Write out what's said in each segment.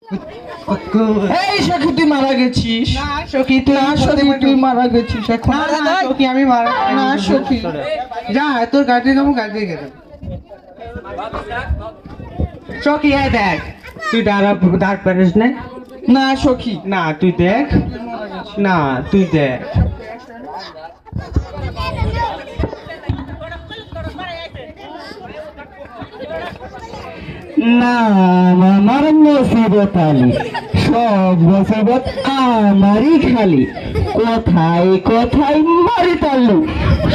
এই সখী তুই মারা গেছিস। না সখী তুই তুই মারা গেছিস এখন। না সখী আমি মারা না সখী যা তোর গাড়ি যাবো গাড়ি গেলাম সখী হ্যাঁ দেখ তুই দাঁড় পারিস না। না সখী না তুই দেখ না তুই দেখ না আমার মুসিবত আলী সব মুসিবত আমারই খালি কোথায় কোথায় মারি তালু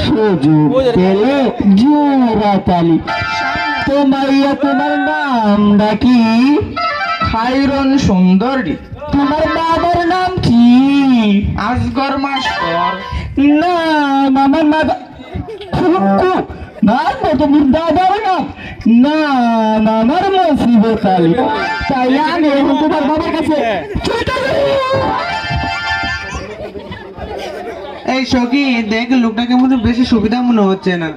সুযোগ পেলে জোড়া তালি তোমাইয়া তোমার নামটা কি? খাইরন সুন্দরী। তোমার বাবার নাম কি? আসগর মাস্টার। না আমার বাবা না তোমার দাদার নাম না আমার মুসিবত আলী তাই আমি এখন তোমার বাবার কাছে এই সখী দেখ লোকটাকে মনে বেশি সুবিধা মনে হচ্ছে না।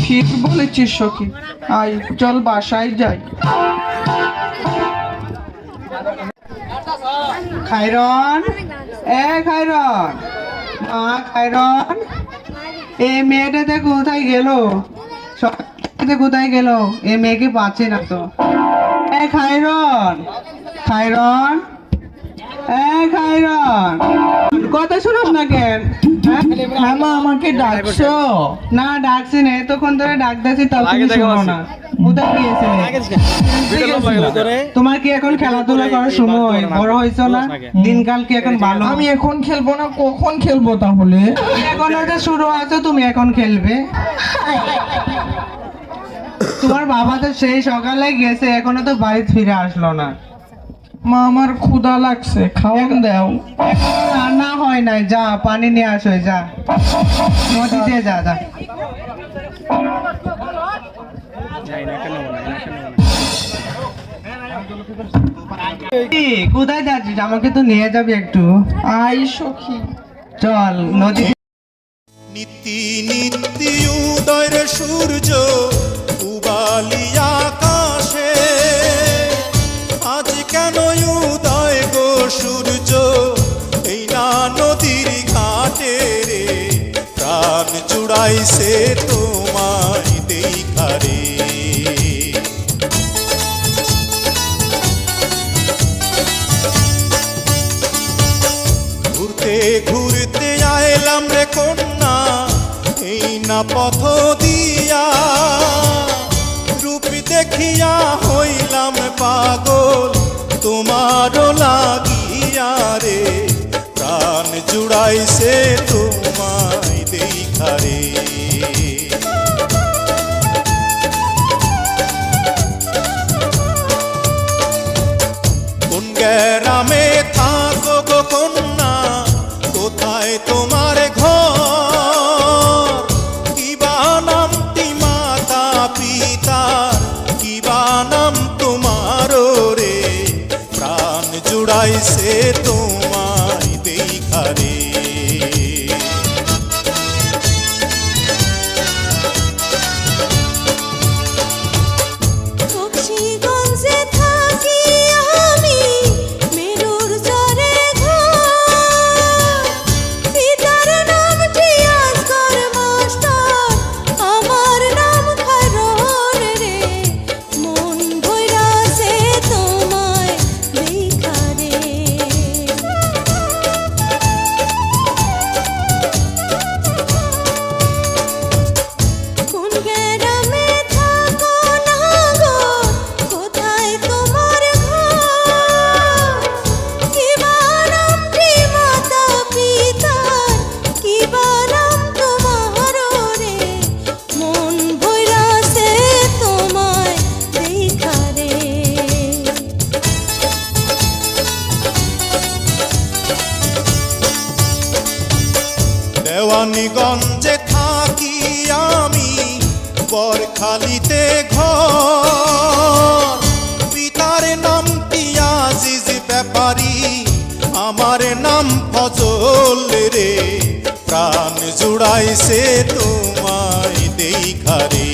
ঠিক বলেছিস সখী আয় চল বাসায় যাই। খাইরন খাইরন খাইরন এই মেয়েটাতে কোথায় গেল? কোথায় গেল? এই মেয়েকে পাচ্ছে না তো। খাইরন খাইরন খাইরন কথা শুনোস না কেন? হ্যাঁ মা আমাকে ডাকছো? না ডাকছি না এতক্ষণ ধরে ডাকতেছি তাও তুমি শোনো না। কোথায় গিয়েছিলে? তোমার কি এখন খেলাধুলা করার সময়? বড় হয়েছো না? দিনকাল কি এখন ভালো? আমি এখন খেলবো না কখন খেলবো তাহলে? এখন ওটা শুরু আছে তুমি এখন খেলবে। তোমার বাবা তো সেই সকালে গেছে এখনো তো বাড়িতে ফিরে আসলো না। মা আমার ক্ষুধা লাগছে খাওয়ান দাও। রান্না হয় নাই যা পানি নিয়ে আসো যা নদীতে যা যা কোথায় যাচ্ছিস? আমাকে তো নিয়ে যাবি একটু। আই সখী চল নদী। নীতি নীতি উদয়ের সূর্য উবালি আকাশে আজ কেন উদয় গো সূর্য এই না নদীর ঘাটে রে প্রাণ জুড়াইছে তোমায় দেখারে ঘুরতে ঘুরতে আইলাম রে কন্যা এই না পথ দিয়া রূপ দেখিয়া হইলাম পাগল তোমারও লাগিয়া রে প্রাণ জুড়াইছে তোমায় দেখারে কোন গ্রামে থাকো গো কন্যা কোথায় তোমার ঘর কিবা নামটি মাতা পিতার কিবা নাম তোমার রে প্রাণ জুড়াইছে তোমায় দেখারে দেওয়ানীগঞ্জে থাকি আমি বরখালিতে ঘর পিতার নামটি আজিজ ব্যাপারী আমার নাম ফজল রে প্রাণ জুড়াইছে তোমায় দেখারে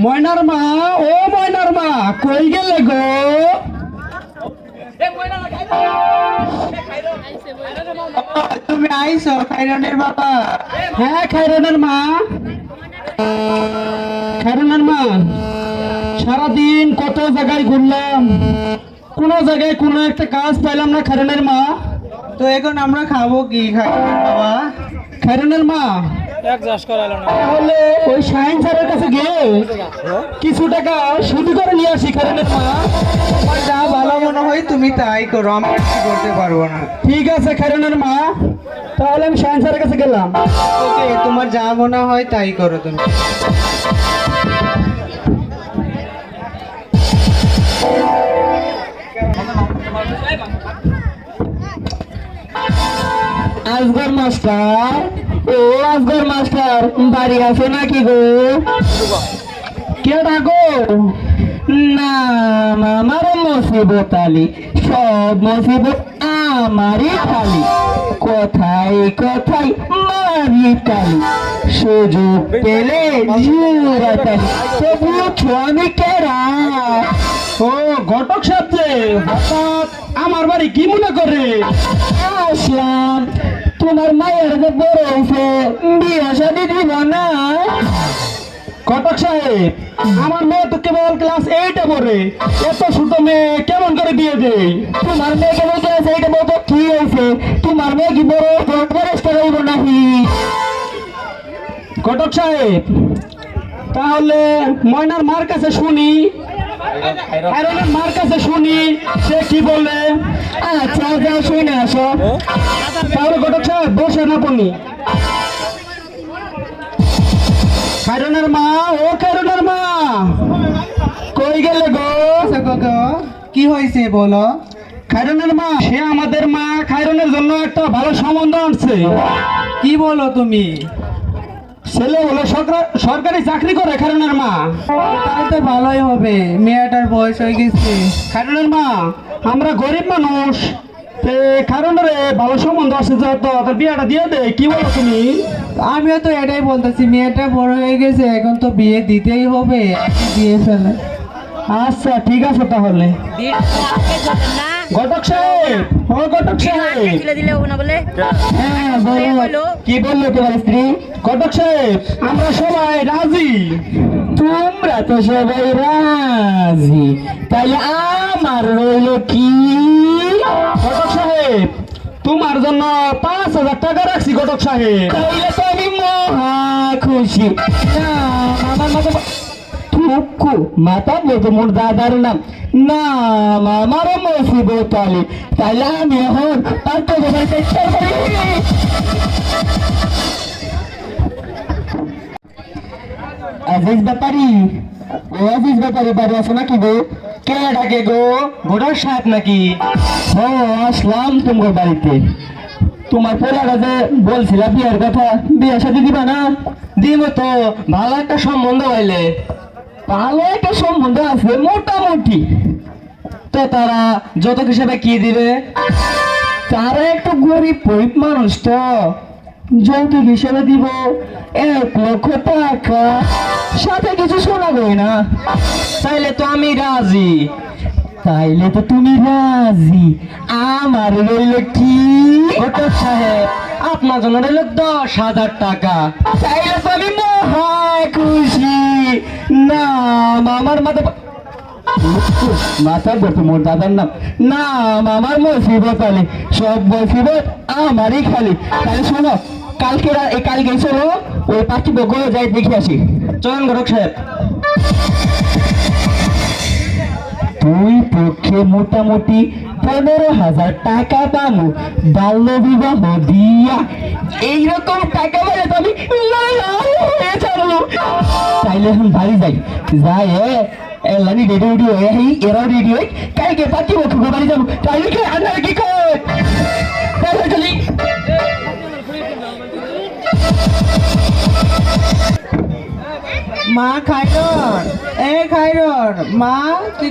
ময়নার মা, ও ময়নার মা, কই গেলে গো? তুমি আইছো খাইরনের বাবা? হ্যাঁ খায়রনের মা। খায়রনের মা, সারাদিন কত জায়গায় ঘুরলাম, কোনো জায়গায় কোনো একটা কাজ পাইলাম না খায়রনের মা। তো এখন আমরা খাবো কি খাইরনের বাবা? খায়রনের মা, তাহলে ওই শাহিন স্যারের কাছে গিয়ে কিছু টাকা সুদি করে নিয়ে আসি খায়রনের মা। তোমার যা ভালো মনে হয় তুমি তাই করো, আমি কিছু করতে পারবো না। ঠিক আছে খায়রনের মা, তাহলে আমি শাহিন স্যারের কাছে গেলাম। ওকে, তোমার যা মনে হয় তাই করো তুমি। আজগর মাস্টার, ও আজগর মাস্টার, বাড়ি আছে নাকি গো? কে ডাকো? না আমার মুসিবত আলী, সব মুসিবত আমারই খালি, কথাই কথাই মারি কালি, সুযোগ পেলে জুরাতালি, তবু আমি কেরা। ও ঘটক সাহেব যে হঠাৎ আমার বাড়ি কি মনে করে? আসলাম, তোমার মায়ের যে বড় হয়েছে, বিয়ে শাদী দিব না? ঘটক সাহেব, আমার মেয়ে তো কেবল ক্লাস 8-এ পড়ে, এত ছোট মেয়ে কেমন করে বিয়ে দেয়? তোমার মেয়ে কেবল ক্লাস 8-এ পড়ে তো কি হয়েছে? তোমার মেয়ে কি বড় ফরেস্টার হইব নাকি? ঘটক সাহেব, তাহলে ময়নার মার কাছে শুনি, খায়রনের মার কাছে শুনি সে কি বলে। আচ্ছা যাও শুনে আসো। তাহলে ঘটক সাহেব বসে না পনি। খায়রনের মা, ও খায়রনের মা, কই গেলে গো? আচ্ছা কাকা, কি হয়েছে বলো? খায়রনের মা, সে আমাদের মা খায়রনের জন্য একটা ভালো সম্বন্ধ আনছে। কি বলো তুমি? ছেলে হলো সরকারি চাকরি করে খায়রনের মা। তাহলে তো ভালোই হবে, মেয়েটার বয়স হয়ে গেছে। খায়রনের মা, আমরা গরিব মানুষ, খায়রনের ভালো সম্বন্ধ আছে, তো তার বিয়েটা দিয়ে দে, কি বলো তুমি? আমিও তো এটাই বলতেছি, মেয়েটা বড় হয়ে গেছে, এখন তো বিয়ে দিতেই হবে, দিয়ে ফেলে। আচ্ছা ঠিক আছে তাহলে। ঘটক সাহেব, ও ঘটক সাহেব, হ্যাঁ বলো, কি বললো তোমার স্ত্রী? ঘটক সাহেব, আমরা সবাই রাজি। তোমরা তো সবাই রাজি, তাহলে আমার রইল কি? ঘটক সাহেব, তোমার জন্য 5,000 টাকা রাখছি ঘটক সাহেব। তাইলে তো আমি মহা খুশি। না আমার মাথা টুকু মাথা বলতো মোর দাদার নাম, না আমার মুসিবত আলী, তাইলে আমি এখন চেষ্টা করি। আজিজ ব্যাপারী, ও আজিজ ব্যাপারী বাড়ি আসো নাকি গো? কে ডাকে গো? ঘটক সাহেব নাকি? ও আসলাম তোমার বাড়িতে। তোমার পোলারা যে বলছিলা বিয়ের কথা, বিয়ে সাথে দিবা না? দিব তো, ভালো একটা সম্বন্ধ হইলে। ভালো একটা সম্বন্ধ আছে মোটামুটি, তো তারা যত হিসাবে কি দিবে? তারা একটু গরিব গরিব মানুষ, তো যৌতুক হিসেবে দিব 1,00,000 টাকা, সাথে কিছু শোনা গই না। তাইলে তো আমি রাজি। তাইলে তো তুমি রাজি, আমার রইল কি? ঘটক সাহেব, আপনার জন্য রইল 10,000 টাকা। তাইলে তো আমি মহা খুশি। না আমার মাথা বলতো মোর দাদার নাম, না আমার মুসিবত আলী, সব মুসিবত আমারই খালি। তাহলে শোনো, কালকে চলো ওই পাখি বগল যাই দেখে আসি। চলেন ঘটক সাহেব। দুই পক্ষে মোটামুটি 15,000 টাকা পাবো বাল্য বিবাহ দিয়া। এইরকম টাকা পেলে তো আমি হয়ে যাবো। তাইলে এখন বাড়ি যাই এলানি রেডি হয়ে এরাও রেডি হয়ে কালকে পাখি বক্ষ বাড়ি যাবো। তাইলে কি আপনারা কি কর চলি? মা খাইরন, খাইরন মা, তুই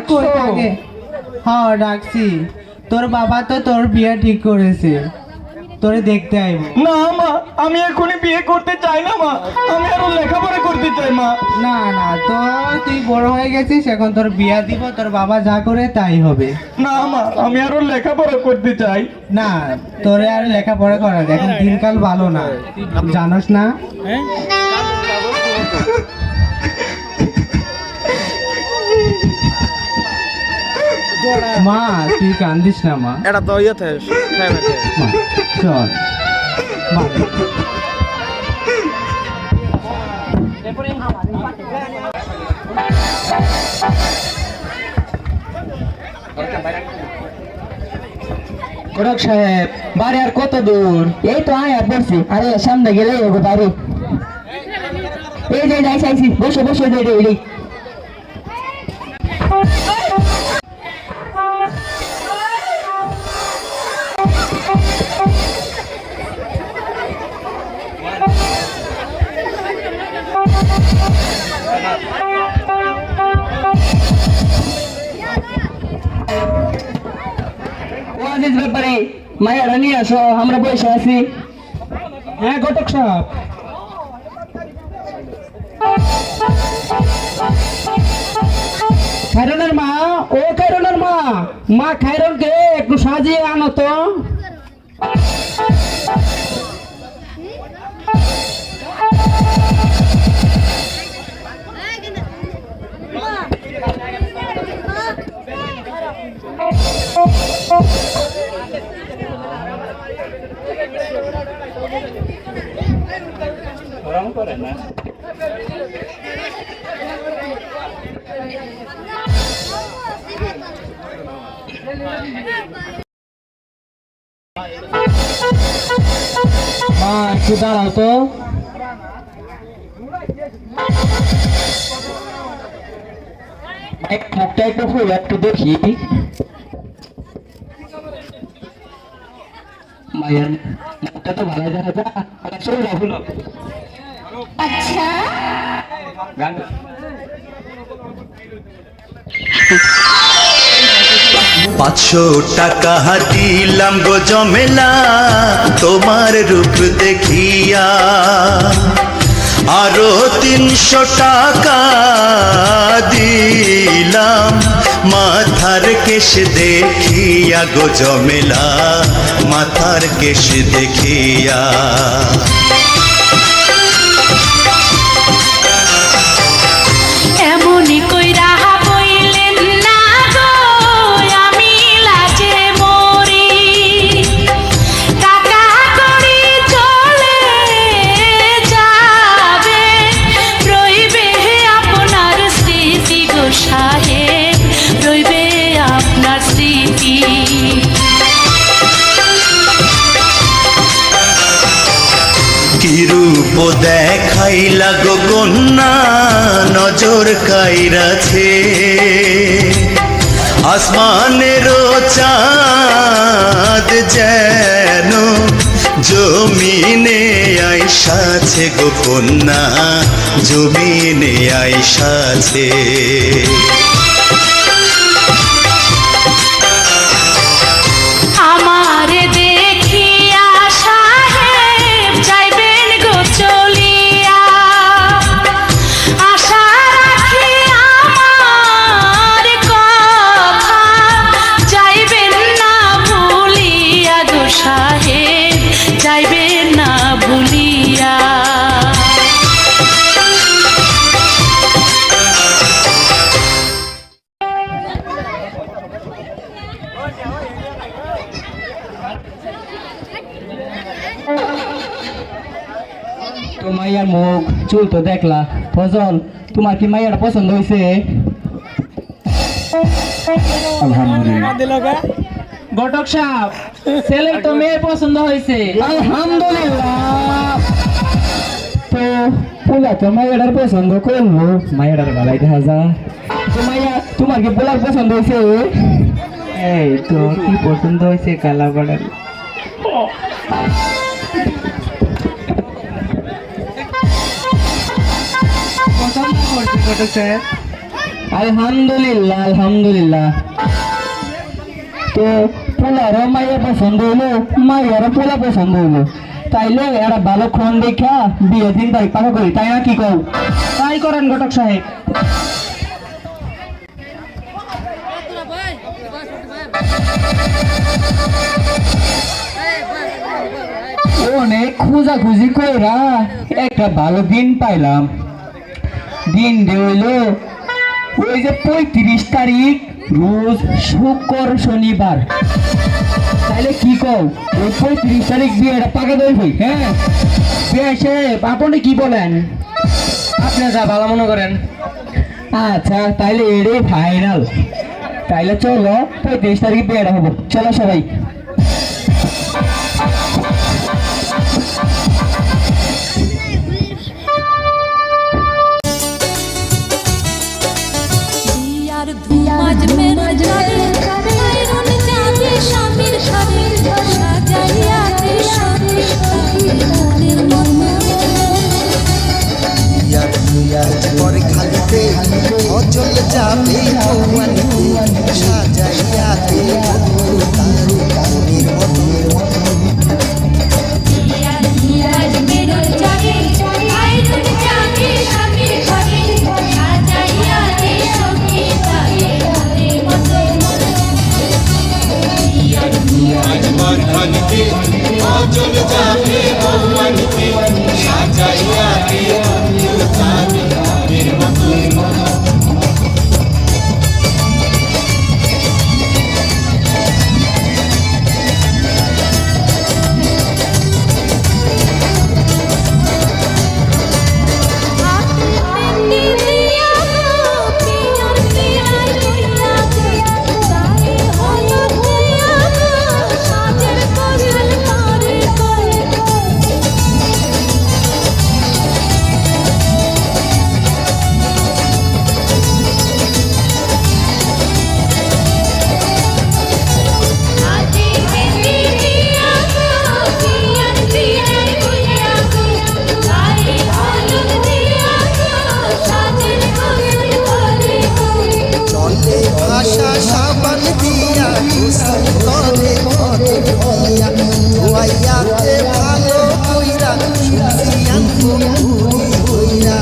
কই থাকে? হ্যাঁ ডাকছি, তোর বাবা তো তোর বিয়ে ঠিক করেছে। তোরে দেখতে আইব। না মা, আমি এখনই বিয়ে করতে চাই না মা, আমি আরো লেখাপড়া করতে চাই মা। না না, তো তুই বড় হয়ে গেছিস, এখন তোর বিয়া দিব, তোর বাবা যা করে তাই হবে। না মা, আমি আরো লেখাপড়া করতে চাই। না, তোরে আর লেখাপড়া করা যায়, এখন দিনকাল ভালো না, জানোস না? মা তুই কান্দিস না মা, এটা তো ইয়েতে মা, চল মা। ঘটক সাহেব, বাড়ি আর কত দূর? এই তো আয় আর পড়ছি, আরে সামনে গেলে ওগো বাড়ি। এই যে যাই চাইছি, বসে বসে যাই রে। ও আজিজ ব্যাপারে মায়েরা নিয়ে আসো, আমরা বসে আছি। হ্যাঁ ঘটক সাহেব। খায়রনের মা, ও খায়রনের মা, মা খায়রনকে একটু সাজিয়ে আনো তো। মা একটু দাঁড়াও তো। মুখটা একটু ফুল, একটু দেখি। মায়ের মুখটা তো ভালো দেখা যায়, চলে যাও ফুল। আচ্ছা, গান 500 টাকা দিলাম গো জমেলা তোমার রূপ দেখিয়া, আরো 300 টাকা দিলাম মাথার কেশ দেখিয়া গো জমেলা, মাথার কেশ দেখিয়া। এমনই কইরা বইলেন না গো, আমি লাজে মরি। টাকা কড়ি চলে যাবে, রইবে আপনার স্মৃতি গো সাহেব, রইবে আপনার স্মৃতি। কি রূপ দেখাইলা গো কন্যা নজর কাইরাছে, আসমানের চাঁদ যেন জমিনে আইসাছে গো কন্যা, জমিনে আইসাছে। আমারে দেখিয়া সাহেব যাইবেন গো চলিয়া, আশা রাখি আমার কথা যাইবেন না ভুলিয়া গো সাহেব, যাইবেন না ভুলিয়া। তো মাইয়ার মুখ চুল তো দেখলা, ফজল তোমার কি মাইয়াটা পছন্দ হয়েছে? আলহামদুলিল্লাহ। ঘটক সাহেব, ছেলের তো মেয়ে পছন্দ হয়েছে। আলহামদুলিল্লাহ। তো পোলা তো মাইয়াটার পছন্দ করলো, মাইয়াটার ভালাই দেখা যায়। তো মাইয়া তোমার কি পোলার পছন্দ হয়েছে? এই তো কি পছন্দ হয়েছে কালা বাড়ার? পছন্দ করছে ঘটক সাহেব। আলহামদুলিল্লাহ আলহামদুলিল্লাহ। তো পোলারও মাইয়া পছন্দ হইলো মাইয়ারও পোলা পছন্দ হইলো তাইলে একটা ভালো ক্ষণ দেখা বিয়ে দিন তারিখ পাকা করি তাই না কি কও? তাই করেন ঘটক সাহেব। অনেক খোঁজাখুঁজি কইরা একটা ভালো দিন পাইলাম। দিন হইল ওই যে 35 তারিখ রোজ শুক্র শনিবার। তাইলে কি কও ওই 35 তারিখ বিয়েটা পাকা দই হই? হ্যাঁ বিয়ে সাহেব আপনি কি বলেন? আপনি যা ভালো মনে করেন। আচ্ছা তাইলে এটাই ফাইনাল। তাইলে চলো 35 তারিখ বিয়েটা হবো। চলো সবাই। দিয়ার ধুমাজ মেরু জারে আইরন জাদে স্বামীর ঘরে সাজাইয়া দে সখী মনের পরে খালিতে অচল যাবে ভগবানকে সাজাইয়া দে মনের মতো দিয়ার ধুমাজ মেরু জারে আইরন জাদে স্বামীর ঘরে সাজাইয়া দে সখী মনের মতো দিয়ার ধুমাজ অচল যাবে ভগবানকে সাজাইয়া দে মনের মতো। হাতে মেহেন্দি দিয়া গো পিয়ার পিয়ার কইরা গো গায়ে হলুদ দিয়া গো সাজের কজল করে করে হাতে মেহেন্দি দিয়া গো পিয়ার পিয়ার কইরা গো গায়ে হলুদ দিয়া গো সাজের কজল করে করে চলে ভাষা সাবান দিয়া গোসল করে ঘরে দিয়া ধোয়াইয়াতে ভালো কইরা সুলসিয়ান পুরি কইরা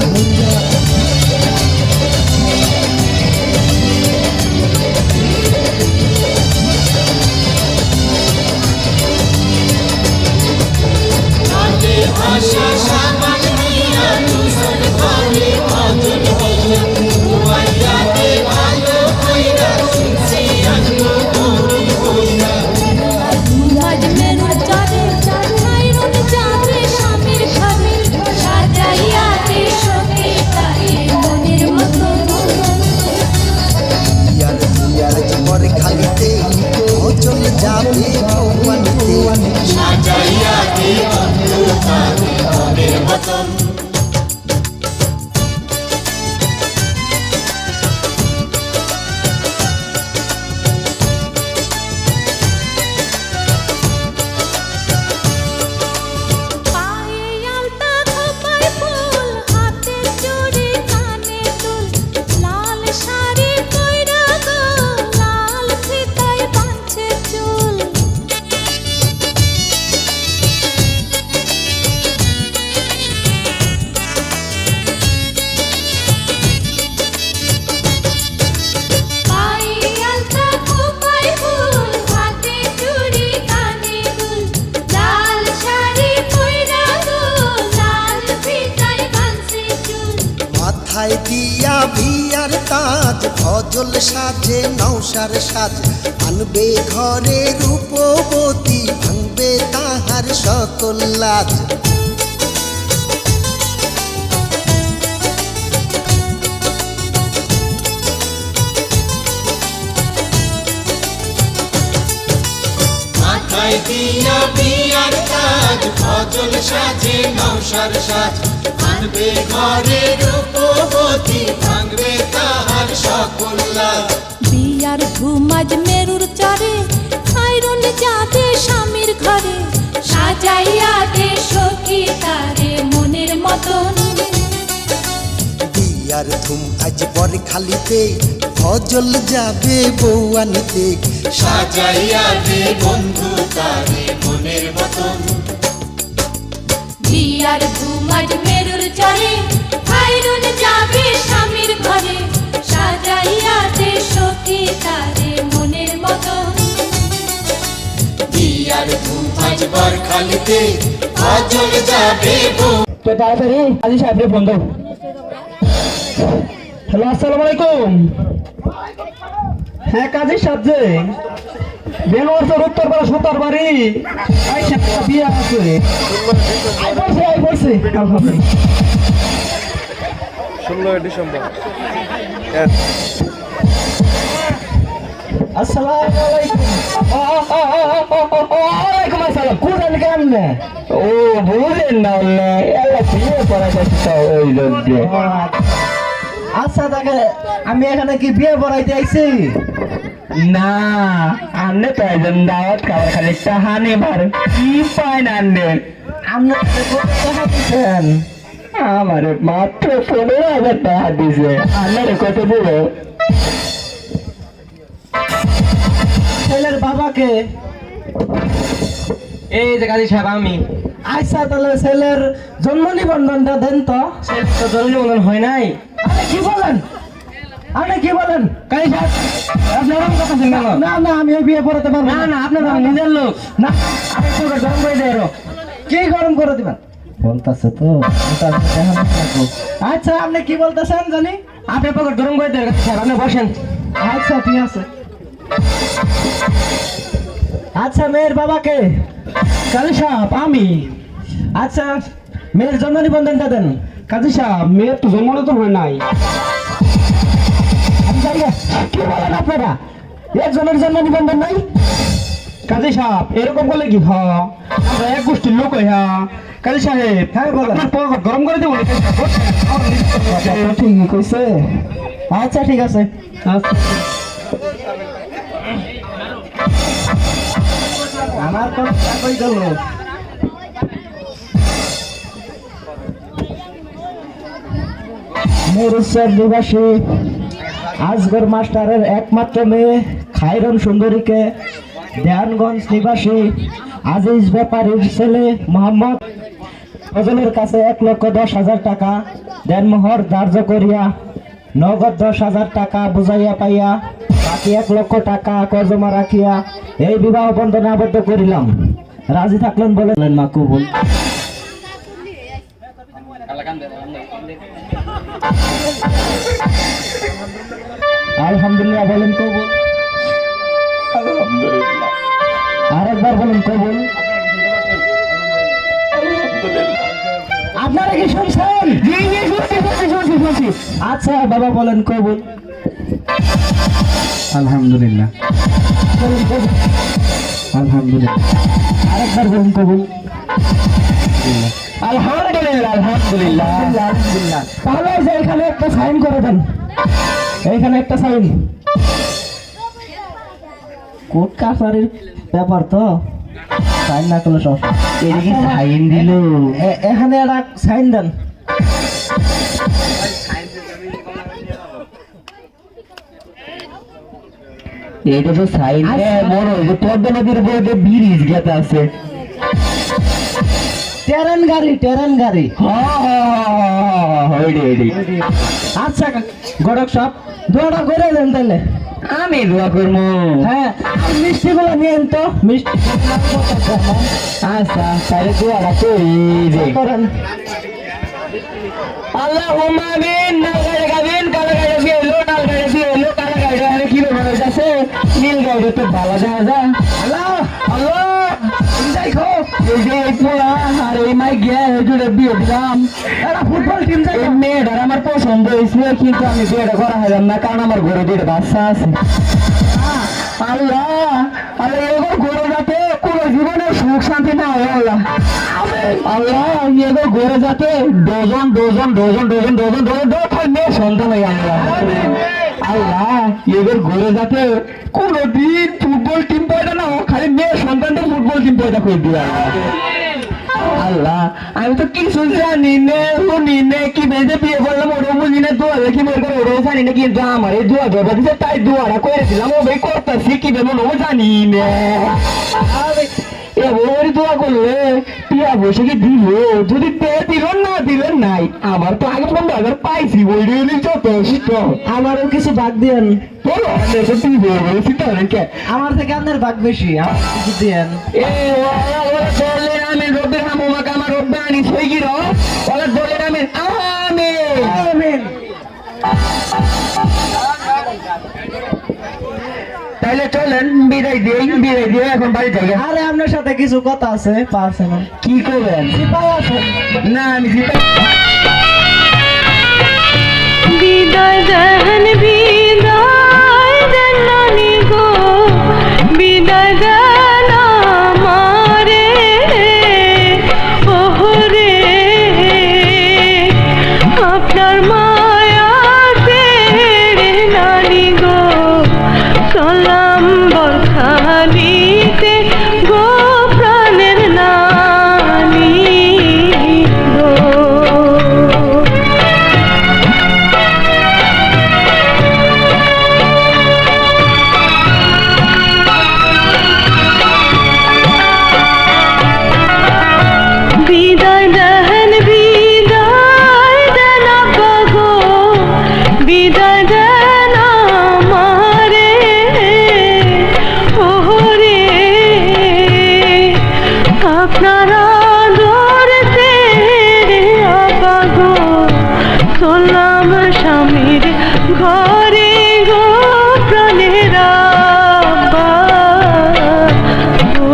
ধুমাজ মেরু জারে আইরন জাদে স্বামীর ঘরে সাজাইয়া দে সখী তারে মনের মতো দিয়ার পরে খালিতে অচল যাবে ভগবানকে সাজাইয়া দে মনের মতো। পায়ে আলতা খোপায় ফুল হাতে চুড়ি কানে দুল লাল শাড়ি কইরা গো লাল ফিতায় বাঁধছে চুল পায়ে আলতা খোপায় ফুল হাতে চুড়ি কানে দুল লাল শাড়ি কইরা গো লাল ফিতায় বাঁধছে চুল মাথায় দিয়া বিয়ার তাজ ফজল সাজে নৌসার সাজ আনবে ঘরে রূপবতী ভাঙবে তাহার সকল লাজ মাথায় দিয়া বিয়ার তাজ ফজল সাজে নৌসার সাজ আনবে ঘরে রূপবতী ভাঙবে তাহার সকল লাজ। বিয়ার ধুমাজ মেরুর চরে আইরন জাদে স্বামীর ঘরে সাজাইয়া দে সখী তারে মনের মতন দিয়া বিয়ার ধুম আজ বর খালিতে ফজল যাবে বউ আনিতে সাজাইয়া দে বন্ধু তারে মনের মতন বিয়ার ধুমাজ মেরুর চরে খাইরুন যাবে স্বামীর ঘরে সাজাইয়া দে সখী তারে মনের মতন বিয়ার ধুম আজ বরখালিতে ফজল যাবে বউ তো তাড়াতাড়ি কাজী সাহেবরে ফোন দাও। হ্যালো, আসসালামু আলাইকুম। হ্যাঁ কাজী সাহেব যে বেনোয়ার উত্তরপাড়া সুতার বাড়ি আইসা বিয়ে আছে। আই বলছে আলহামদুলিল্লাহ। 16 ডিসেম্বর। আসসালামু আলাইকুম। ওয়ালাইকুম আসসালাম। কোথায় কেমনে? ও বুঝেন না এলা বিয়ে করা যাচ্ছে ওই লোক দিয়ে। আচ্ছা তাকে আমি এখানে কি বিয়ে পড়াইতে আইছি? না আন্নে তো একজন দাওয়াত খাবার খালি চাহানি ভার কি পায় না আন্নে। আপনি টাকা দিচ্ছেন? আমার মাত্র 15,000 টাকা দিছে। আন্নারে কত দিব? ছেলের বাবাকে? এই যে কাজী সাহেব আমি। আচ্ছা তাহলে ছেলের জন্ম নিবন্ধনটা দেন তো। তো জরুরি মতন হয় নাই। আপনি কি বলেন? আপনি কি বলেন? কাজী সাহেব আপনি ওরকম কথা শুনলেন কেন? না না আমি এই বিয়ে পড়াতে পারবো না না আপনার নিজের লোক না। আমি পুরো গরম করে দেয় কি গরম করে দিবেন? বলতেছে তো আচ্ছা আপনি কি বলতেছেন জানি? আপনার পকেট গরম করে দেয় কাজী সাহেব আপনি বসেন। আচ্ছা ঠিক আছে। আচ্ছা মেয়ের বাবাকে? কাজী সাহেব আমি। আচ্ছা মেয়ের জন্ম নিবন্ধনটা দেন। কাজী সাহেব মেয়ের তো জন্ম তো হয় নাই। আমি জানি না, কি বলেন আপনারা? একজনের জন্ম নিবন্ধন নাই? কাজী সাহেব এরকম করলে কি হয়? আমরা এক গোষ্ঠীর লোক হ্যাঁ। কাজী সাহেব হ্যাঁ বলেন। আপনার পকেট গরম করে দেবো ঠিকই কইছে। আচ্ছা ঠিক আছে। আমার তো কই গেল? মুরুসের নিবাসী আজগর মাস্টারের একমাত্র মেয়ে খায়রন সুন্দরীকে দেয়ানগঞ্জ নিবাসী আজিজ ব্যাপারীর ছেলে মোহাম্মদ ফজলের কাছে 1,10,000 টাকা দেনমোহর ধার্য করিয়া নগদ 10,000 টাকা বুঝাইয়া পাইয়া বাকি 1,00,000 টাকা কর্জমা রাখিয়া এই বিবাহ বন্ধনে আবদ্ধ করিলাম। রাজি থাকলেন বলেন মা কবুল। আলহামদুলিল্লাহ বলেন কবুল। আরেকবার বলেন কবুল। আপনারা কি শুনছেন? শুনছি। আচ্ছা বাবা বলেন কবুল। আলহামদুলিল্লাহ। বলেন কবুল। আলহামদুলিল্লাহ। আরেকবার বলেন কবুল। আলহামদুলিল্লাহ। আলহামদুলিল্লাহ। আলহামদুলিল্লাহ। তাহলে এই যে এখানে একটা সাইন করে দেন। এইখানে একটা সাইন। কোর্ট কাছারির ব্যাপার তো সাইন না করলে সব এদিকে সাইন দিল। এখানে একটা সাইন দেন। এটা তো সাইন মনে হয় যে পদ্মা নদীর উপরে যে ব্রিজ গেতে আছে। টেরেন গাড়ি। আচ্ছা গড়ক সব দোয়াটা করে দেন তাহলে। আমি দোয়া করবো। হ্যাঁ মিষ্টি গুলো নিয়েন তো। মিষ্টি আচ্ছা তাহলে দোয়াটা করি যে করেন। আল্লাহুম্মা আমিন। নাল গাড়ি গাবিন, কালো গাড়ি দিয়ে এলো, নাল গাড়ি দিয়ে এলো, কালো গাড়ি আর কি মানুষ আছে, নীল গাড়ি তো ভালো দেখা যায়। আল্লাহ আল্লাহ দেখো এই যে এই পোলা আর এই মাই গিয়া জুড়ে বিয়ে দিলাম। এরা ফুটবল টিম যাই। এই মেয়েটার আমার পছন্দ হয়েছিল কিন্তু আমি বিয়েটা করা হলাম না কারণ আমার ঘরে দুইটা বাচ্চা আছে। আল্লাহ আল্লাহ এবার ঘরে যাতে কোনো জীবনের সুখ শান্তি না হয় আল্লাহ। আল্লাহ এবার ঘরে যাতে ডজন মেয়ে সন্তান হয় আল্লাহ। আল্লাহ এবার ঘরে যাতে কোনোদিন ফুটবল টিম পয়দা না হোক, খালি মেয়ে সন্তানটা ফুটবল টিম পয়দা করে দিয়ে আল্লাহ আমি তো কিছু জানি না শুনি না কি বেঁধে বিয়ে করলাম ওরও বুঝি না দোয়া দেখি মনে করে ওরও জানি না কিন্তু আমার এই দোয়া দেওয়া দিচ্ছে তাই দোয়াটা করেছিলাম ও ভাই করতেছি কি ভেবে ও জানি না এবার দোয়া করলে টিয়া বসে কি দিল যদি পেয়ে দিল না দিলেন নাই আমার তো আগে 15,000 পাইছি ওই যথেষ্ট আমারও কিছু ভাগ দিয়েন। বলো তুই বলছি তাহলে কে আমার থেকে আপনার ভাগ বেশি, আমার কিছু দিয়েন। এ ওরা বললে আমি রব্বে হামুমাকে আমার রব্বে আনিস হয়ে গির ওরা বললে আমি আমিন তাহলে চলেন বিদায় দিয়ে এখন বাড়ি যাই। আরে আপনার সাথে কিছু কথা আছে, পারছে না। কি করবেন? না আমি বিদায় দেন নানি গো, বিদায় দেন আমারে ওহরে, আপনার মায়া ছেড়ে নানি গো চলাম বখালিতে গো প্রাণের নানি গো। বিদায় দেন আব্বা গো, বিদায় দেন আমারে ওহরে, আপনারা আদরতে আব্বা গো চললাম স্বামীর ঘরে গো প্রাণের আব্বা গো।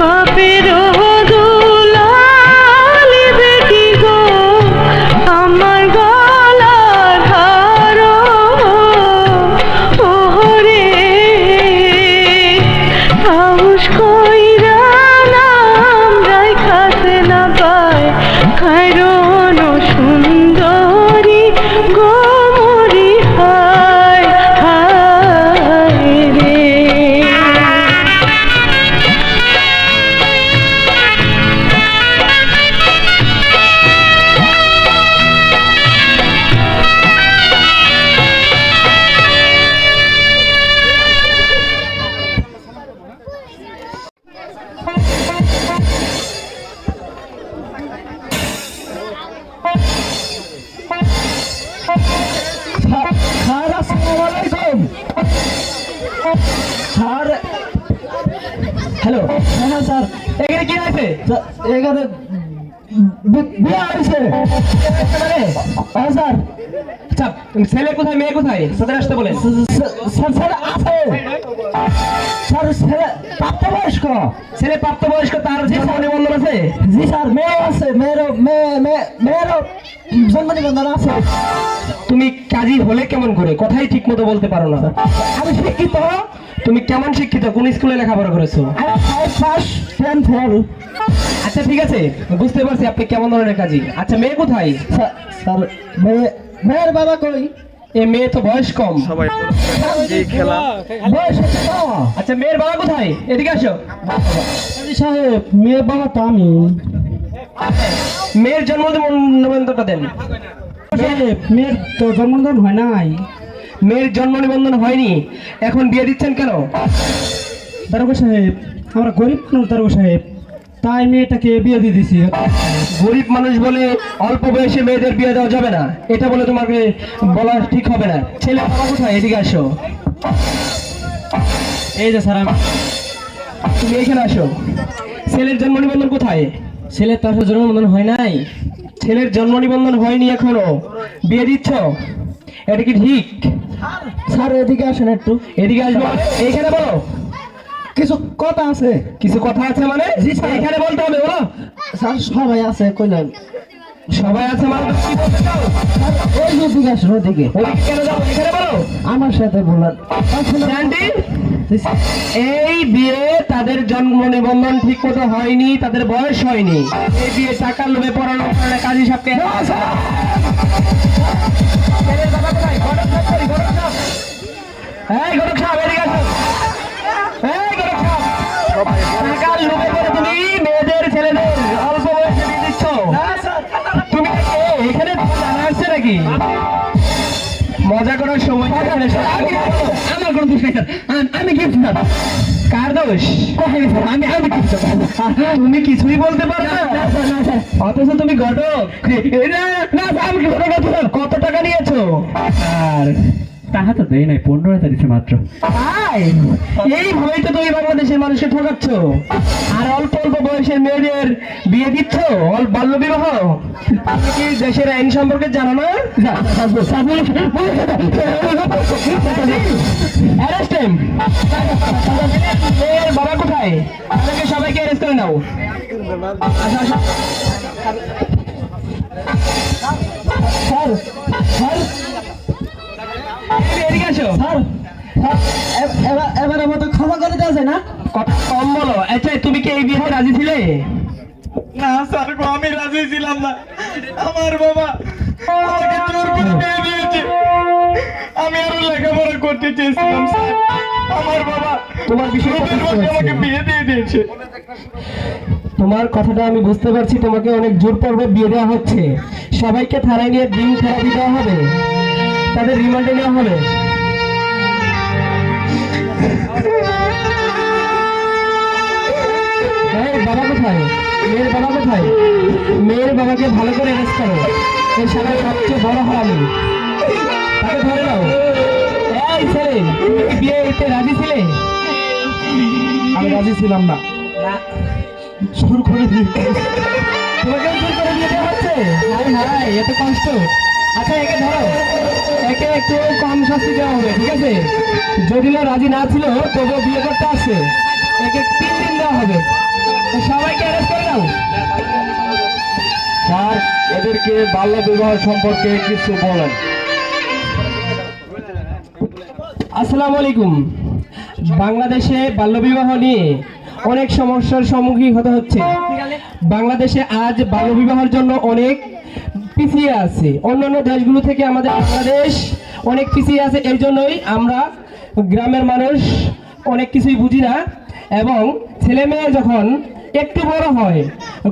বাপের দুলালি বেটি গো আমার গলার হার ওহরে, সাহস কইরা নাম রাইখাতে না পায় খায়রন সুন্দরী গো মরি হায় হায় রে। স্যার আসসালামু আলাইকুম। স্যার হ্যালো হ্যাঁ স্যার, এখানে কি আছে? এখানে বিয়ে হয়েছে। হ্যাঁ স্যার। আচ্ছা ছেলে কোথায় মেয়ে কোথায় সাথে আসতে বলেন। স্যার স্যার আছে স্যার, ছেলে প্রাপ্তবয়স্ক। ছেলে প্রাপ্তবয়স্ক তার জন্ম নিবন্ধন আছে? জি স্যার, মেয়েও আছে, মেয়েরও জন্ম নিবন্ধন আছে। তুমি কাজী হলে কেমন করে কথাই ঠিক মতো বলতে পারো না? আমি শিক্ষিত। তুমি কেমন শিক্ষিত? কোন স্কুলে লেখাপড়া করেছো? আমি 5 পাস 10 ফেল। আচ্ছা ঠিক আছে বুঝতে পারছি আপনি কেমন ধরনের কাজী। আচ্ছা মেয়ে কোথায়? স্যার মেয়ের বাবা কই? এ মেয়ে তো বয়স কম। বয়স হচ্ছে তো। আচ্ছা মেয়ের বাবা কোথায়? এদিকে আসো। কাজী সাহেব, মেয়ের বাবা তো আমি। মেয়ের জন্ম নিবন্ধনটা দেন। মেয়ের তো জন্ম নিবন্ধন হয় নাই। মেয়ের জন্ম নিবন্ধন হয়নি, এখন বিয়ে দিচ্ছেন কেন? দারোগা সাহেব, আমরা গরিব মানুষ দারোগা সাহেব, তাই মেয়েটাকে বিয়ে দিয়ে দিছি। গরিব মানুষ বলে অল্প বয়সে মেয়েদের বিয়ে দেওয়া যাবে না, এটা বলে তোমাকে বলা ঠিক হবে না। ছেলে বাবা কোথায়? এদিকে আসো। এই যে স্যার, তুমি এখানে আসো। ছেলের জন্ম নিবন্ধন কোথায়? ছেলের তো আসলে জন্ম নিবন্ধন হয় নাই। ছেলের জন্ম নিবন্ধন হয়নি এখনো, বিয়ে দিচ্ছ, এটা কি ঠিক? স্যার এদিকে আসেন একটু। এদিকে আসবো এইখানে বলো। কিছু কথা আছে। কিছু কথা আছে মানে? জি স্যার। এখানে বলতে হবে বলো। স্যার সবাই আছে কইলেন। সবাই আছে মানে কি বলতে চাও? ওই যে দিকে আসো, ওদিকে ওদিকে কেন যাবো? এখানে বলো। আমার সাথে বলার স্যান্ডি, এই বিয়ে তাদের জন্ম নিবন্ধন ঠিক মতো হয়নি, তাদের বয়স হয়নি। এই বিয়ে টাকার লোভে পড়ানোর কারণে কাজী সাহেবকে ছেলের বাবা কোথায়? ঘটক সাহেব কই? ঘটক সাহেব, এই ঘটক সাহেব এদিকে আসো। এই ঘটক সাহেব, টাকার লোভে পড়ে তুমি মেয়েদের ছেলেদের অল্প বয়সে বিয়ে দিচ্ছ। তুমি কে? এখানে জানা আসছে নাকি? মজা করার সময় আমার কোনো দোষ নেই স্যার, আমি গিফট না। কার দোষ? আমি তুমি কিছুই বলতে পারো না, অথচ তুমি ঘটক। কত টাকা নিয়েছো? আর টাকা তো দেয় নাই, 15,000 দিচ্ছে মাত্র। এইভাবেই তো তুমি বাংলাদেশের মানুষকে ঠকাচ্ছ, আর অল্প অল্প বয়সের মেয়েদের বিয়ে দিচ্ছ, বাল্য বিবাহ। তুমি কি দেশের আইন সম্পর্কে জানো না? Arrest him! এর বাবা কোথায়? তাদেরকে সবাইকে অ্যারেস্ট করে নাও। আচ্ছা, আচ্ছা। স্যার, স্যার, এদিকে আসো। স্যার এবারে মতো ক্ষমা করে দেওয়া যায় না? কথা কম বলো। আচ্ছা, তুমি কি এই বিয়েতে রাজি ছিলে? না স্যার, আমি রাজি ছিলাম না। আমার বাবা আমাকে জোর করে বিয়ে দিয়েছে। আমি আরো লেখাপড়া করতে চেয়েছিলাম স্যার, আমার বাবা তোমার বিষয়টা লোভের বুঝতে বশে পারছি। আমাকে বিয়ে দিয়ে দিয়েছে। তোমার কথাটা আমি বুঝতে পারছি, তোমাকে অনেক জোর পর্বে বিয়ে দেওয়া হচ্ছে। সবাইকে থানায় নিয়ে ডিম থেরাপি দেওয়া হবে, তাদের রিমান্ডে নেওয়া হবে। এই বাবা কোথায়? মেয়ের বাবা কোথায়? মেয়ের বাবাকে ভালো করে অ্যারেস্ট করো। এই শালার সবচেয়ে বড় হারামি, তাকে ধরে নাও। এই ছেলে, তুমি কি বিয়েতে রাজি ছিলে? আমি রাজি ছিলাম না। শুরু করে দিয়েছে, তোমাকে জোর করে বিয়ে দেওয়া হচ্ছে। হাই হাই, এত কষ্ট। আচ্ছা, একে ধরো, একে একটু কম শাস্তি দেওয়া হবে, ঠিক আছে? যদি না রাজি না ছিল তবুও বিয়ে করতে আসছে, একে 3 দিন দেওয়া হবে। তো সবাইকে অ্যারেস্ট করে দাও। স্যার এদেরকে বাল্য বিবাহ সম্পর্কে কিছু বলেন। আসসালামু আলাইকুম। বাংলাদেশে বাল্যবিবাহ নিয়ে অনেক সমস্যার সম্মুখীন হতে হচ্ছে। বাংলাদেশে আজ বাল্যবিবাহের জন্য অনেক পিছিয়ে আছে। অন্যান্য দেশগুলো থেকে আমাদের বাংলাদেশ অনেক পিছিয়ে আছে। এর জন্যই আমরা গ্রামের মানুষ অনেক কিছুই বুঝি না, এবং ছেলে মেয়ে যখন একটু বড় হয়,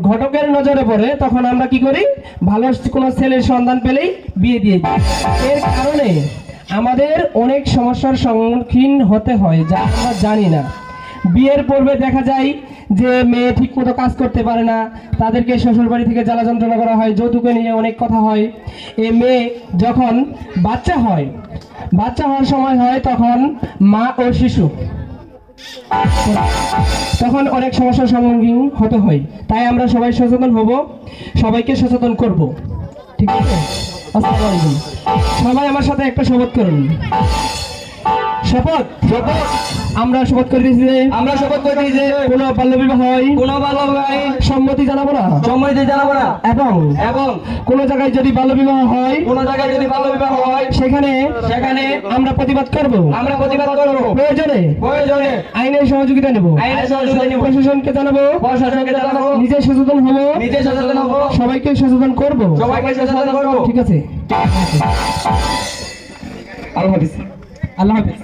ঘটকের নজরে পড়ে, তখন আমরা কি করি? ভালো কোনো ছেলের সন্ধান পেলেই বিয়ে দিয়ে দিই। এর কারণে আমাদের অনেক সমস্যার সম্মুখীন হতে হয়, যা আমরা জানি না। বিয়ের পূর্বে দেখা যায় যে মেয়ে ঠিক মতো কাজ করতে পারে না, তাদেরকে শ্বশুর বাড়ি থেকে জ্বালা যন্ত্রণা করা হয়, যৌতুকে নিয়ে অনেক কথা হয়। এই মেয়ে যখন বাচ্চা হয়, বাচ্চা হওয়ার সময় হয়, তখন মা ও শিশু তখন অনেক সমস্যার সম্মুখীন হতে হয়। তাই আমরা সবাই সচেতন হব, সবাইকে সচেতন করব, ঠিক আছে? আসসালামু আলাইকুম। সবাই আমার সাথে একটা শপথ করুন। শপথ, শপথ। আমরা শপথ করে দিয়েছি যে কোনো বাল্যবিবাহ হয়, সম্মতি জানাবো না, এবং কোন জায়গায় যদি বাল্যবিবাহ হয়, সেখানে আমরা প্রতিবাদ করব। প্রয়োজনে আইনের সহযোগিতা নেব, প্রশাসনকে জানাবো, নিজে সচেতন হব, সবাইকে সচেতন করব। ঠিক আছে? আল্লাহ হাফিজ। আল্লাহ হাফিজ।